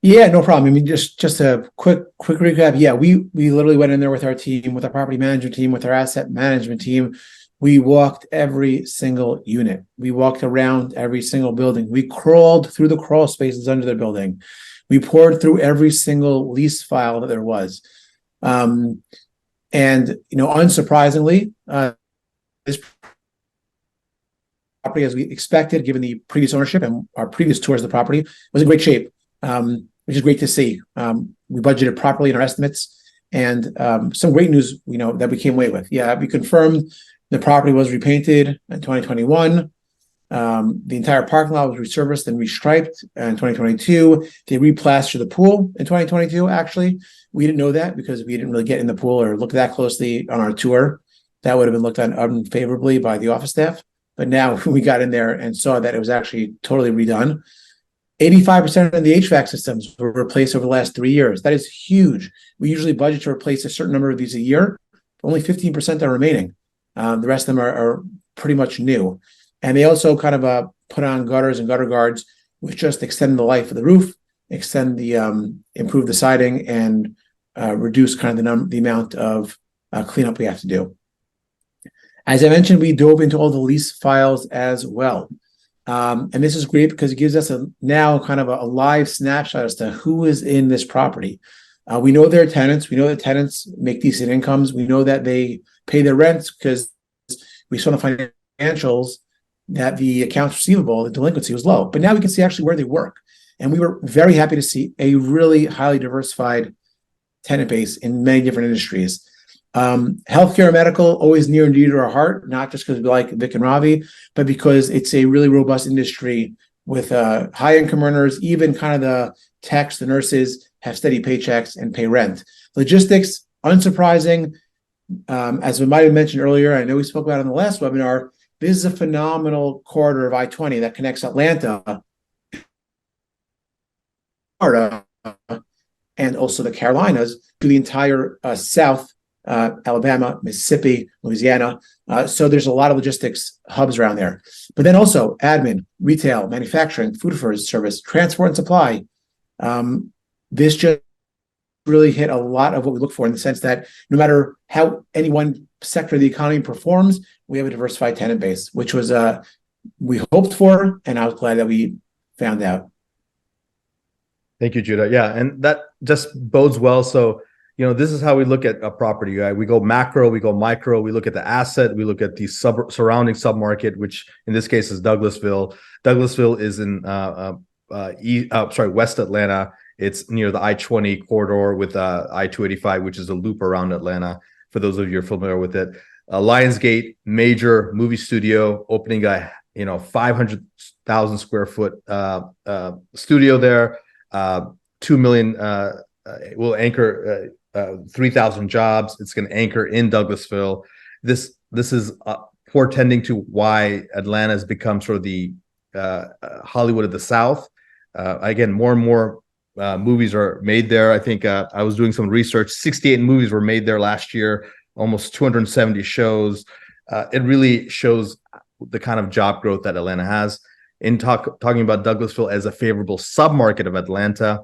Yeah, no problem. I mean, just a quick recap. Yeah, we literally went in there with our team, with our property management team, with our asset management team. We walked every single unit. We walked around every single building. We crawled through the crawl spaces under the building. We poured through every single lease file that there was. And unsurprisingly, this property, as we expected, given the previous ownership and our previous tours of the property, was in great shape, which is great to see. We budgeted properly in our estimates, and some great news, that we came away with. Yeah, we confirmed the property was repainted in 2021. The entire parking lot was resurfaced and restriped in 2022. They replastered the pool in 2022. Actually, we didn't know that because we didn't really get in the pool or look that closely on our tour. That would have been looked at unfavorably by the office staff. But now we got in there and saw that it was actually totally redone. 85% of the HVAC systems were replaced over the last 3 years. That is huge. We usually budget to replace a certain number of these a year. Only 15% are remaining. The rest of them are pretty much new. And they also kind of put on gutters and gutter guards, which just extend the life of the roof. extend the improve the siding, and reduce kind of the amount of cleanup we have to do. As I mentioned, we dove into all the lease files as well. And this is great because it gives us now kind of a live snapshot as to who is in this property. We know their tenants. We know that tenants make decent incomes. We know that they pay their rents because we saw in the financials that the accounts receivable, the delinquency was low. But now we can see actually where they work. And we were very happy to see a really highly diversified tenant base in many different industries. Healthcare and medical, always near and dear to our heart, not just because we like Vic and Ravi, but because it's a really robust industry with high income earners, even kind of the techs, the nurses have steady paychecks and pay rent. Logistics, unsurprising. As we might have mentioned earlier, I know we spoke about it in the last webinar, this is a phenomenal corridor of I-20 that connects Atlanta, Florida, and also the Carolinas to the entire South, Alabama, Mississippi, Louisiana. So there's a lot of logistics hubs around there. But then also admin, retail, manufacturing, food service, transport and supply. This just really hit a lot of what we look for in the sense that no matter how any one sector of the economy performs, we have a diversified tenant base, which was we hoped for, and I was glad that we found out. Thank you, Judah. Yeah, and that just bodes well. So, this is how we look at a property, right? We go macro, we go micro, we look at the asset, we look at the surrounding submarket, which in this case is Douglasville. Douglasville is in West Atlanta. It's near the I-20 corridor with I-285, which is a loop around Atlanta, for those of you who are familiar with it. Lionsgate, major movie studio, opening a 500,000 square foot studio there. 2 million will anchor 3,000 jobs. It's going to anchor in Douglasville. This is portending to why Atlanta has become sort of the Hollywood of the South. Again, more and more movies are made there. I think I was doing some research. 68 movies were made there last year, almost 270 shows. It really shows the kind of job growth that Atlanta has. In talking about Douglasville as a favorable submarket of Atlanta,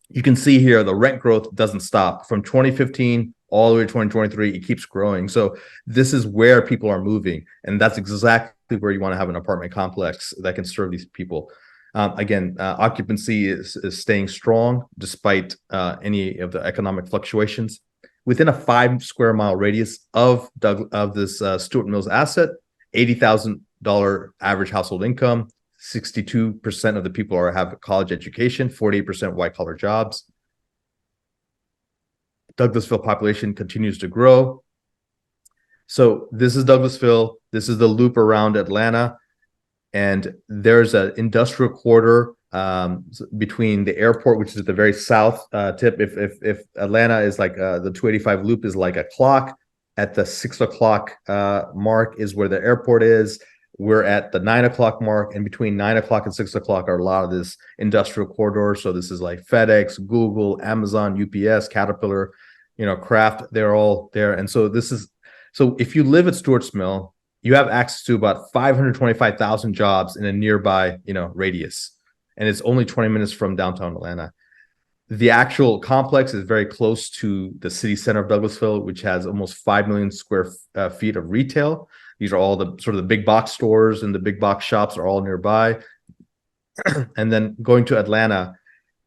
you can see here the rent growth doesn't stop. From 2015 all the way to 2023, it keeps growing. So this is where people are moving, and that's exactly where you want to have an apartment complex that can serve these people. Occupancy is staying strong despite any of the economic fluctuations. Within a 5 square mile radius of this Stewart Mill's asset, $80,000 average household income, 62% of the people have a college education, 48% white collar jobs. Douglasville population continues to grow. So this is Douglasville. This is the loop around Atlanta. And there's an industrial quarter between the airport, which is at the very south tip. If Atlanta is like the 285 loop is like a clock, at the 6 o'clock mark is where the airport is. We're at the 9 o'clock mark, and between 9 o'clock and 6 o'clock are a lot of this industrial corridor. So this is like FedEx, Google, Amazon, UPS, Caterpillar, Kraft. They're all there. And so so if you live at Stewart's Mill, you have access to about 525,000 jobs in a nearby, radius, and it's only 20 minutes from downtown Atlanta. The actual complex is very close to the city center of Douglasville, which has almost 5 million square feet of retail. These are all the sort of the big box stores, and the big box shops are all nearby. And then going to Atlanta,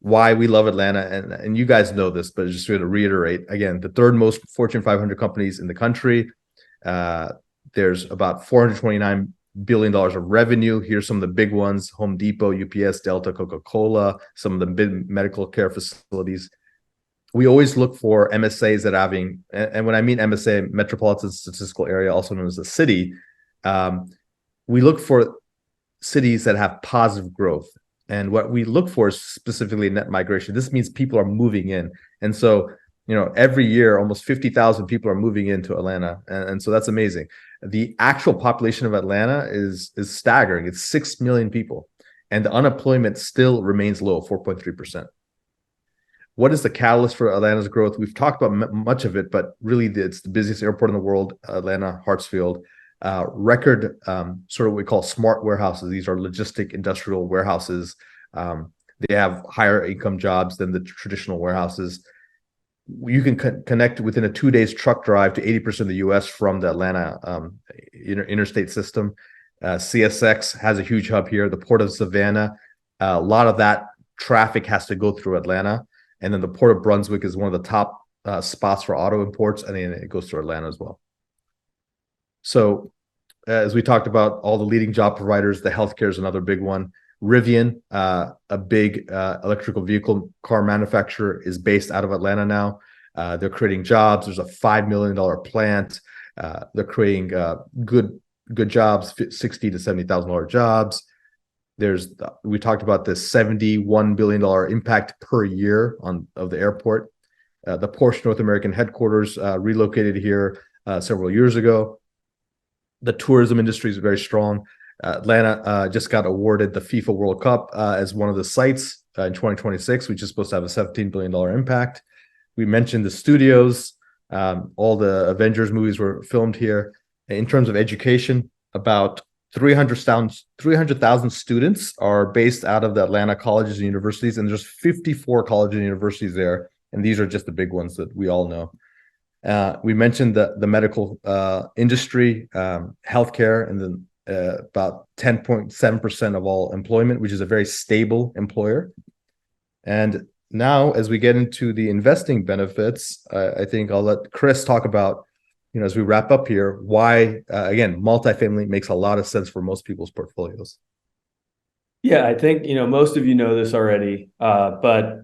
why we love Atlanta, and you guys know this, but just to reiterate, again, the third most Fortune 500 companies in the country. There's about $429 billion of revenue. Here's some of the big ones: Home Depot, UPS, Delta, Coca-Cola, some of the big medical care facilities. We always look for MSAs that having, and when I mean MSA, Metropolitan Statistical Area, also known as a city, we look for cities that have positive growth. And what we look for is specifically net migration. This means people are moving in. And so, every year, almost 50,000 people are moving into Atlanta. And so that's amazing. The actual population of Atlanta is staggering. It's 6 million people. And the unemployment still remains low, 4.3%. What is the catalyst for Atlanta's growth? We've talked about much of it, but really it's the busiest airport in the world, Atlanta, Hartsfield. Record sort of what we call smart warehouses. These are logistic industrial warehouses. They have higher income jobs than the traditional warehouses. You can connect within a 2 days truck drive to 80% of the US from the Atlanta interstate system. CSX has a huge hub here. The Port of Savannah, a lot of that traffic has to go through Atlanta. And then the Port of Brunswick is one of the top spots for auto imports. And then it goes through Atlanta as well. So as we talked about, all the leading job providers, the healthcare is another big one. Rivian, a big electrical vehicle car manufacturer, is based out of Atlanta now. They're creating jobs. There's a $5 million plant. They're creating good jobs, $60,000 to $70,000 jobs. We talked about this $71 billion impact per year of the airport. The Porsche North American headquarters relocated here several years ago. The tourism industry is very strong. Atlanta just got awarded the FIFA World Cup as one of the sites in 2026, which is supposed to have a $17 billion impact. We mentioned the studios. All the Avengers movies were filmed here. In terms of education, about 300,000 students are based out of the Atlanta colleges and universities, and there's 54 colleges and universities there. And these are just the big ones that we all know. We mentioned the medical industry, healthcare, and then about 10.7% of all employment, which is a very stable employer. And now, as we get into the investing benefits, I think I'll let Chris talk about, as we wrap up here, why, again, multifamily makes a lot of sense for most people's portfolios. Yeah, I think, most of you know this already, but,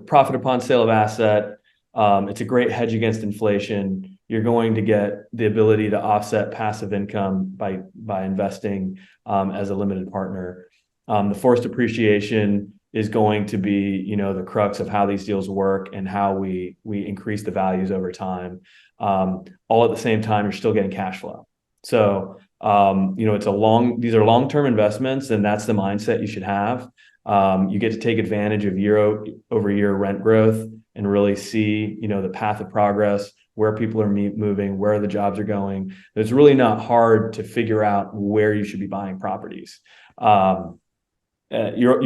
profit upon sale of asset, it's a great hedge against inflation. You're going to get the ability to offset passive income by investing as a limited partner. The forced appreciation is going to be, the crux of how these deals work and how we increase the values over time. All at the same time, you're still getting cash flow. So, these are long-term investments, and that's the mindset you should have. You get to take advantage of year-over-year rent growth and really see, the path of progress, where people are moving, where the jobs are going. It's really not hard to figure out where you should be buying properties. You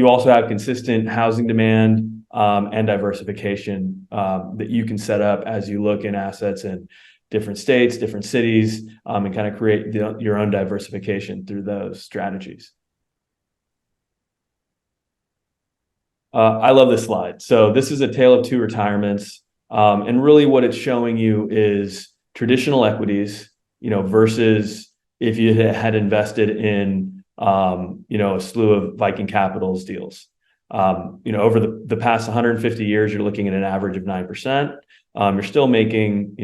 also have consistent housing demand and diversification that you can set up as you look in assets in different states, different cities, and kind of create your own diversification through those strategies. I love this slide. So this is a tale of two retirements. And really what it's showing you is traditional equities, versus if you had invested in, a slew of Viking Capital's deals. Over the past 150 years, you're looking at an average of 9%. You're still making,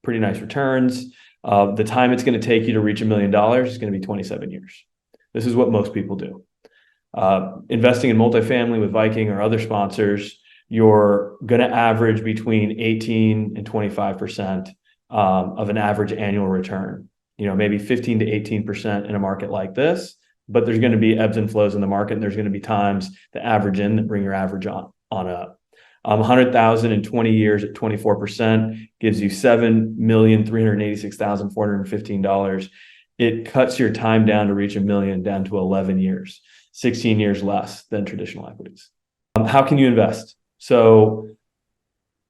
pretty nice returns. The time it's going to take you to reach $1 million is going to be 27 years. This is what most people do. Investing in multifamily with Viking or other sponsors, you're going to average between 18 and 25% of an average annual return. Maybe 15 to 18% in a market like this, but there's going to be ebbs and flows in the market, and there's going to be times to average in that bring your average on up. 100,000 in 20 years at 24% gives you $7,386,415. It cuts your time down to reach $1 million down to 11 years, 16 years less than traditional equities. How can you invest? So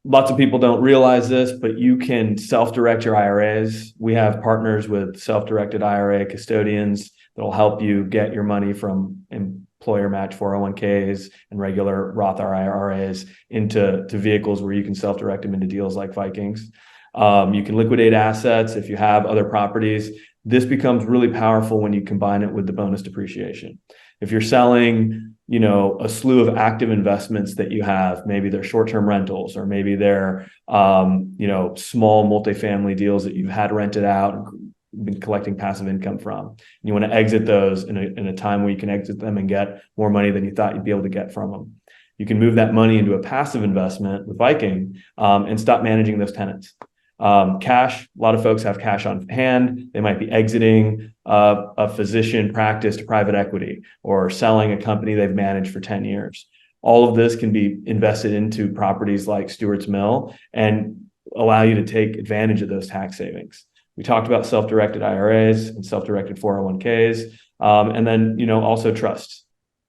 lots of people don't realize this, but you can self-direct your IRAs. We have partners with self-directed IRA custodians that'll help you get your money from employer match 401ks and regular Roth IRAs into vehicles where you can self-direct them into deals like Vikings. You can liquidate assets if you have other properties. This becomes really powerful when you combine it with the bonus depreciation. If you're selling, a slew of active investments that you have, maybe they're short-term rentals, or maybe they're, small multifamily deals that you've had rented out and been collecting passive income from. And you want to exit those in a time where you can exit them and get more money than you thought you'd be able to get from them. You can move that money into a passive investment with Viking and stop managing those tenants. Cash, a lot of folks have cash on hand. They might be exiting a physician practice to private equity or selling a company they've managed for 10 years. All of this can be invested into properties like Stewart's Mill and allow you to take advantage of those tax savings. We talked about self-directed IRAs and self-directed 401ks, and then, also trusts.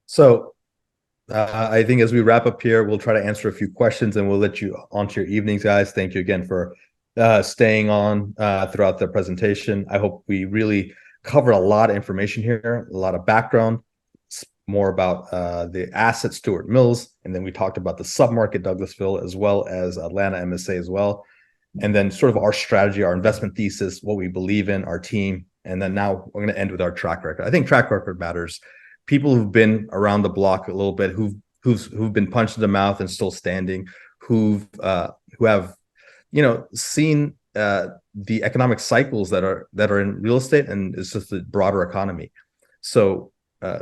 So I think as we wrap up here, we'll try to answer a few questions and we'll let you onto your evenings, guys. Thank you again for staying on throughout the presentation. I hope we really covered a lot of information here, a lot of background, more about the asset Stewart Mills, and then we talked about the submarket Douglasville as well as Atlanta MSA as well, and then sort of our strategy, our investment thesis, what we believe in, our team, and then now we're going to end with our track record. I think track record matters. People who've been around the block a little bit, who've been punched in the mouth and still standing, who have seen the economic cycles that are in real estate, and it's just the broader economy. So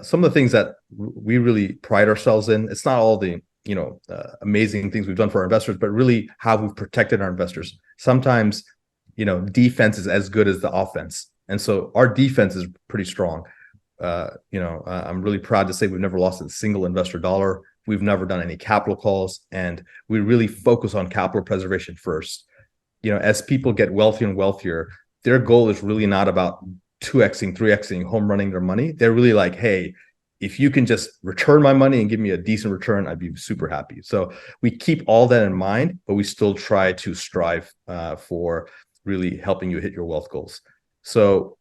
some of the things that we really pride ourselves in, it's not all the amazing things we've done for our investors, but really how we've protected our investors. Sometimes defense is as good as the offense, and so our defense is pretty strong. I'm really proud to say we've never lost a single investor dollar. We've never done any capital calls, and we really focus on capital preservation first. As people get wealthier and wealthier, their goal is really not about 2xing, 3xing, home running their money. They're really like, hey, if you can just return my money and give me a decent return, I'd be super happy. So we keep all that in mind, but we still try to strive for really helping you hit your wealth goals. So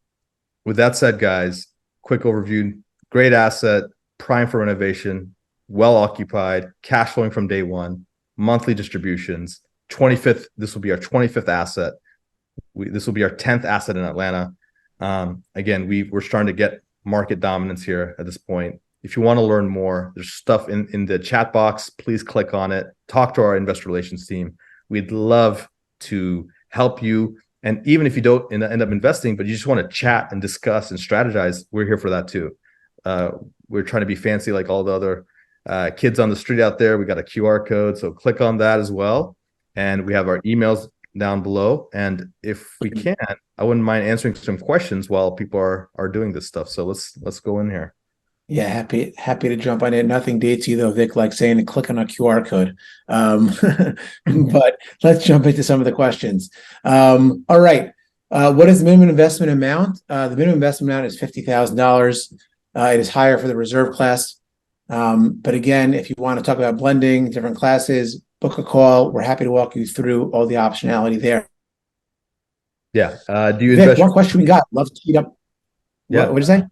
with that said, guys, quick overview: great asset, prime for renovation, well occupied, cash flowing from day one, monthly distributions. 25th, this will be our 25th asset. This will be our 10th asset in Atlanta. Again, we're starting to get market dominance here at this point. If you want to learn more, there's stuff in the chat box. Please click on it. Talk to our investor relations team. We'd love to help you. And even if you don't end up investing, but you just want to chat and discuss and strategize, we're here for that too. We're trying to be fancy like all the other kids on the street out there. We got a QR code, so click on that as well. And we have our emails down below. And if we can, I wouldn't mind answering some questions while people are doing this stuff. So let's go in here. Yeah, happy to jump on it. Nothing dates you though, Vic, like saying to click on a QR code. But let's jump into some of the questions. All right. What is the minimum investment amount? The minimum investment amount is $50,000. It is higher for the reserve class. But again, if you want to talk about blending different classes, book a call. We're happy to walk you through all the optionality there. Yeah. Do you Vic, invest? one question we got. Love to heat up. Yeah. What did you say?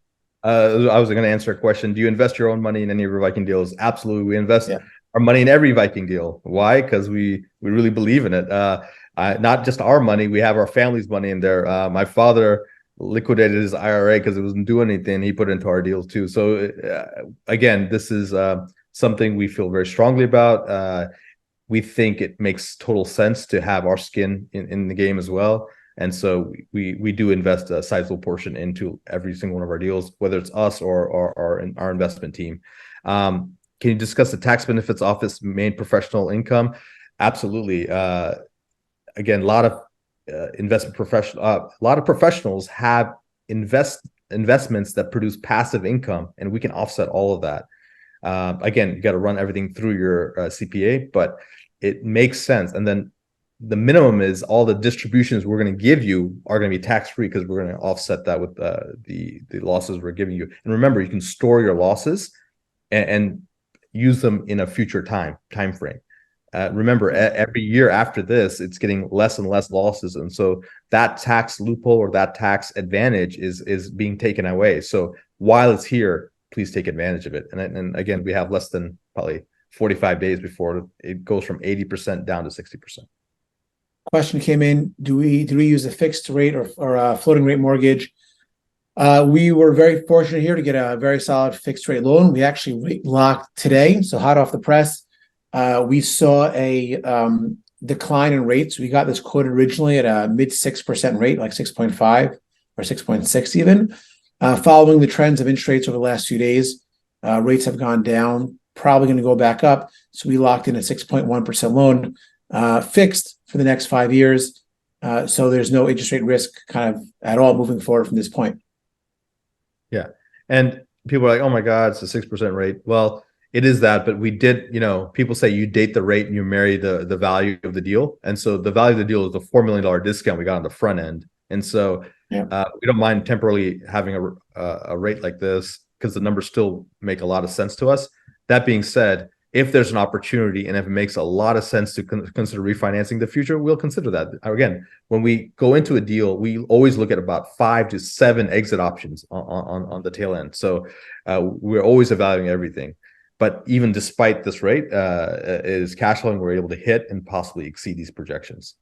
I was going to answer a question. Do you invest your own money in any of your Viking deals? Absolutely. We invest Yeah. our money in every Viking deal. Why? Because we really believe in it. Not just our money. We have our family's money in there. My father liquidated his IRA because it wasn't doing anything. He put it into our deals too. So again, this is something we feel very strongly about. We think it makes total sense to have our skin in the game as well. And so we do invest a sizable portion into every single one of our deals, whether it's us or our investment team. Can you discuss the tax benefits office main professional income? Absolutely. Again, a lot of professionals have investments that produce passive income, and we can offset all of that. Again, you got to run everything through your CPA, but it makes sense. And then the minimum is all the distributions we're going to give you are going to be tax-free because we're going to offset that with the losses we're giving you. And remember, you can store your losses and use them in a future time frame. Remember, every year after this, it's getting less and less losses. And so that tax loophole or that tax advantage is being taken away. So while it's here, please take advantage of it. And again, we have less than probably 45 days before it goes from 80% down to 60%. Question came in: Do we use a fixed rate or a floating rate mortgage? We were very fortunate here to get a very solid fixed rate loan. We actually rate locked today, so hot off the press. We saw a decline in rates. We got this quoted originally at a mid 6% rate, like 6.5 or 6.6 even. Following the trends of interest rates over the last few days, rates have gone down, probably going to go back up. So we locked in a 6.1% loan, fixed for the next 5 years. So there's no interest rate risk kind of at all moving forward from this point. Yeah. And people are like, oh my God, it's a 6% rate. Well, it is that, but we did, people say you date the rate and you marry the value of the deal. And so the value of the deal is the $4 million discount we got on the front end. And so we don't mind temporarily having a rate like this because the numbers still make a lot of sense to us. That being said, if there's an opportunity and if it makes a lot of sense to consider refinancing the future, we'll consider that. Again, when we go into a deal, we always look at about 5 to 7 exit options on the tail end. So we're always evaluating everything. But even despite this rate, it is cash flowing, we're able to hit and possibly exceed these projections.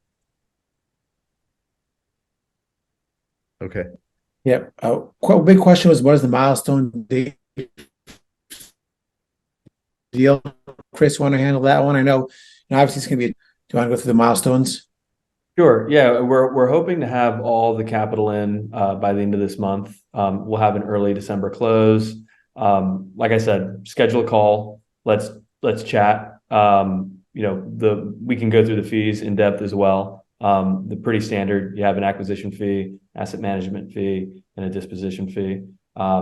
Okay. Yep. Big question was, what is the milestone date deal? Chris, want to handle that one? I know, obviously it's going to be. Do you want to go through the milestones? Sure. Yeah, we're hoping to have all the capital in by the end of this month. We'll have an early December close. Like I said, schedule a call. Let's chat. We can go through the fees in depth as well. The pretty standard. You have an acquisition fee, asset management fee, and a disposition fee.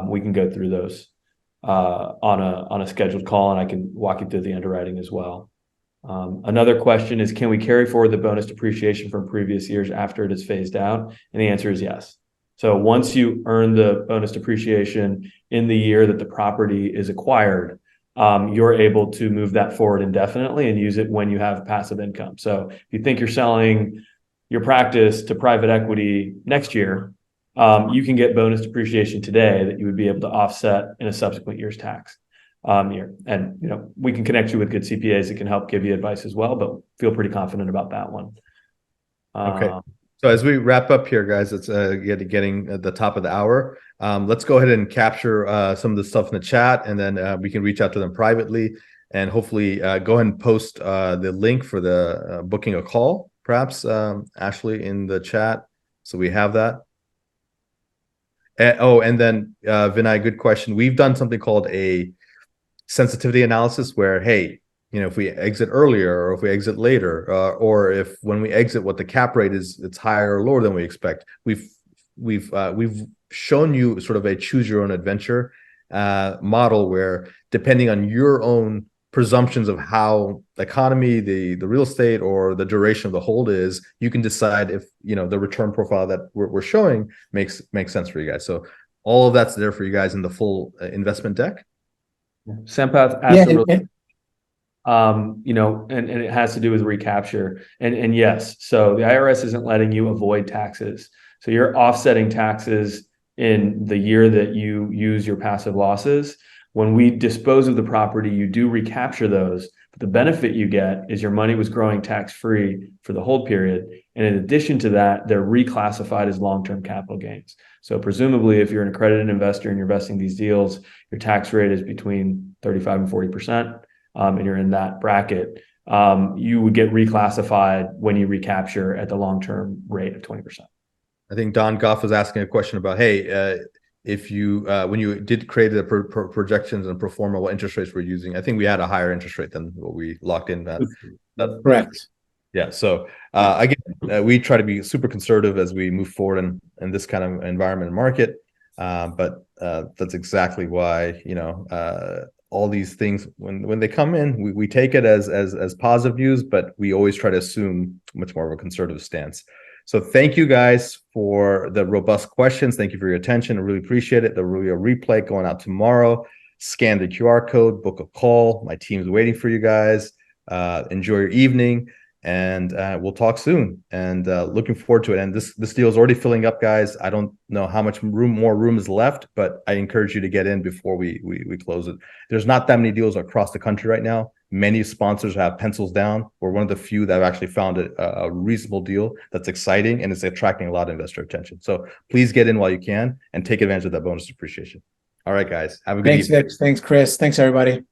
We can go through those on a scheduled call, and I can walk you through the underwriting as well. Another question is, can we carry forward the bonus depreciation from previous years after it is phased out? And the answer is yes. So once you earn the bonus depreciation in the year that the property is acquired, you're able to move that forward indefinitely and use it when you have passive income. So if you think you're selling your practice to private equity next year, you can get bonus depreciation today that you would be able to offset in a subsequent year's tax year. And we can connect you with good CPAs that can help give you advice as well, but feel pretty confident about that one. Okay. So as we wrap up here, guys, it's getting at the top of the hour. Let's go ahead and capture some of the stuff in the chat, and then we can reach out to them privately, and hopefully go ahead and post the link for the booking a call, perhaps, Ashley, in the chat, so we have that. And then Vinay, good question. We've done something called a sensitivity analysis where, hey, if we exit earlier or if we exit later, or if when we exit, what the cap rate is, it's higher or lower than we expect. We've shown you sort of a choose your own adventure model where, depending on your own presumptions of how the economy, the real estate, or the duration of the hold is, you can decide if the return profile that we're showing makes sense for you guys. So all of that's there for you guys in the full investment deck. Sampath asked and it has to do with recapture. And yes, so the IRS isn't letting you avoid taxes. So you're offsetting taxes in the year that you use your passive losses. When we dispose of the property, you do recapture those. But the benefit you get is your money was growing tax-free for the hold period. And in addition to that, they're reclassified as long-term capital gains. So presumably, if you're an accredited investor and you're investing these deals, your tax rate is between 35 and 40%, and you're in that bracket, you would get reclassified when you recapture at the long-term rate of 20%. I think Don Goff was asking a question about, hey, if you when you did create the projections and pro forma, what interest rates we're using. I think we had a higher interest rate than what we locked in. Correct. Yeah. So again, we try to be super conservative as we move forward in this kind of environment and market. But that's exactly why all these things, when they come in, we take it as positive news, but we always try to assume much more of a conservative stance. So thank you guys for the robust questions. Thank you for your attention. I really appreciate it. There will be a replay going out tomorrow. Scan the QR code, book a call. My team's waiting for you guys. Enjoy your evening, and we'll talk soon. And looking forward to it. And this deal is already filling up, guys. I don't know how much more room is left, but I encourage you to get in before we close it. There's not that many deals across the country right now. Many sponsors have pencils down. We're one of the few that have actually found a reasonable deal that's exciting and it's attracting a lot of investor attention. So please get in while you can and take advantage of that bonus depreciation. All right, guys. Have a good evening. Thanks, Chris. Thanks, everybody.